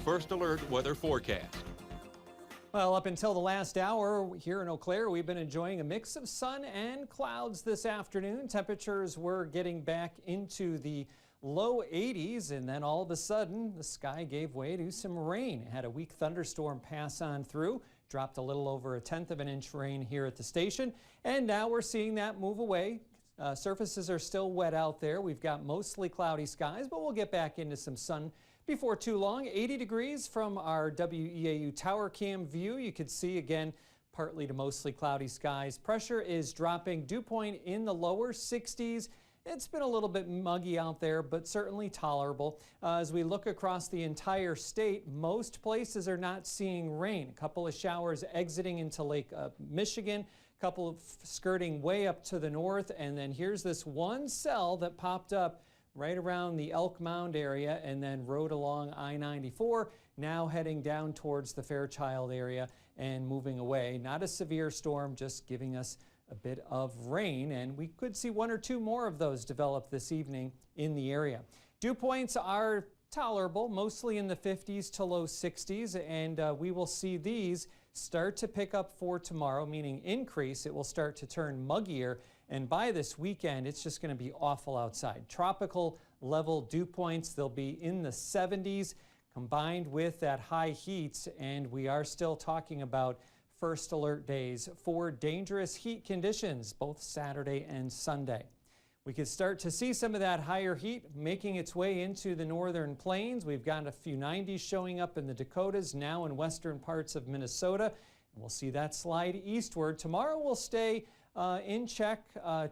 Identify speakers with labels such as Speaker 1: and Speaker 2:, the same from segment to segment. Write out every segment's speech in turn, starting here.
Speaker 1: First Alert weather forecast.
Speaker 2: Well, up until the last hour here in Eau Claire, we've been enjoying a mix of sun and clouds this afternoon. Temperatures were getting back into the low 80s, and then all of a sudden the sky gave way to some rain. Had a weak thunderstorm pass on through, dropped a little over 1/10 of an inch rain here at the station, and now we're seeing that move away. Surfaces are still wet out there. We've got mostly cloudy skies, but we'll get back into some sun before too long. 80 degrees from our WEAU tower cam view. You could see again partly to mostly cloudy skies. Pressure is dropping. Dew point in the lower 60s. It's been a little bit muggy out there, but certainly tolerable. As we look across the entire state, most places are not seeing rain. A couple of showers exiting into Lake Michigan, a couple of skirting way up to the north, and then here's this one cell that popped up right around the Elk Mound area and then rode along I-94, now heading down towards the Fairchild area and moving away. Not a severe storm, just giving us a bit of rain, and we could see one or two more of those develop this evening in the area. Dew points are tolerable, mostly in the 50s to low 60s, and we will see these start to pick up for tomorrow, meaning increase. It will start to turn muggier, and by this weekend, it's just going to be awful outside. Tropical level dew points, they'll be in the 70s, combined with that high heat, and we are still talking about first alert days for dangerous heat conditions, both Saturday and Sunday. We could start to see some of that higher heat making its way into the northern plains. We've got a few 90s showing up in the Dakotas, now in western parts of Minnesota. And we'll see that slide eastward. Tomorrow will stay in check.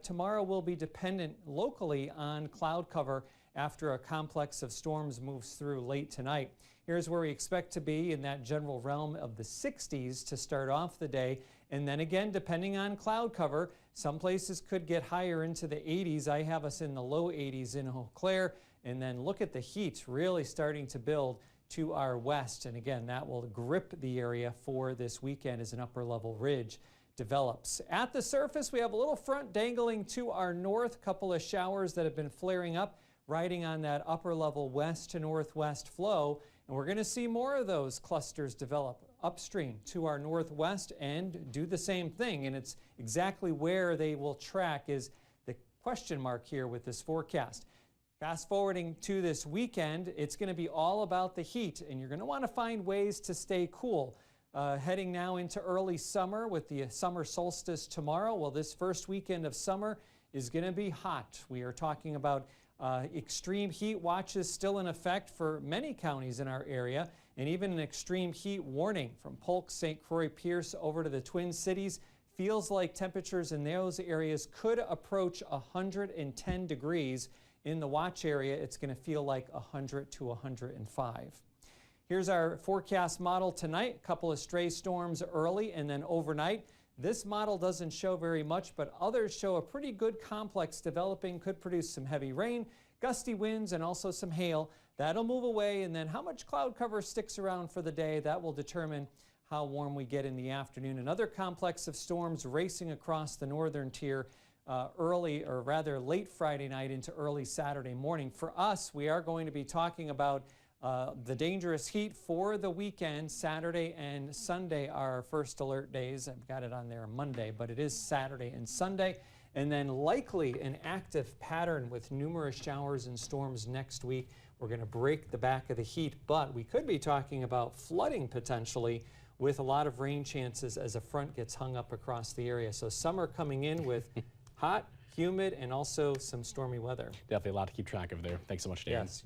Speaker 2: Tomorrow will be dependent locally on cloud cover after a complex of storms moves through late tonight. Here's where we expect to be in that general realm of the 60s to start off the day. And then again, depending on cloud cover, some places could get higher into the 80s. I have us in the low 80s in Eau Claire. And then look at the heat really starting to build to our west. And again, that will grip the area for this weekend as an upper level ridge develops. At the surface, we have a little front dangling to our north, a couple of showers that have been flaring up, riding on that upper level west to northwest flow. And we're going to see more of those clusters develop upstream to our northwest and do the same thing. And it's exactly where they will track is the question mark here with this forecast. Fast forwarding to this weekend, it's going to be all about the heat, and you're going to want to find ways to stay cool. Heading now into early summer with the summer solstice tomorrow. Well, this first weekend of summer is going to be hot. We are talking about extreme heat watches still in effect for many counties in our area, and even an extreme heat warning from Polk, St. Croix, Pierce over to the Twin Cities. Feels like temperatures in those areas could approach 110 degrees. In the watch area, it's going to feel like 100 to 105. Here's our forecast model tonight. A couple of stray storms early and then overnight. This model doesn't show very much, but others show a pretty good complex developing, could produce some heavy rain, gusty winds, and also some hail. That'll move away, and then how much cloud cover sticks around for the day, that will determine how warm we get in the afternoon. Another complex of storms racing across the northern tier early, or rather late Friday night into early Saturday morning. For us, we are going to be talking about the dangerous heat for the weekend. Saturday and Sunday are our first alert days. I've got it on there Monday, but it is Saturday and Sunday. And then likely an active pattern with numerous showers and storms next week. We're going to break the back of the heat, but we could be talking about flooding potentially with a lot of rain chances as a front gets hung up across the area. So summer coming in with hot, humid, and also some stormy weather.
Speaker 3: Definitely a lot to keep track of there. Thanks so much, Dan.
Speaker 2: Yes.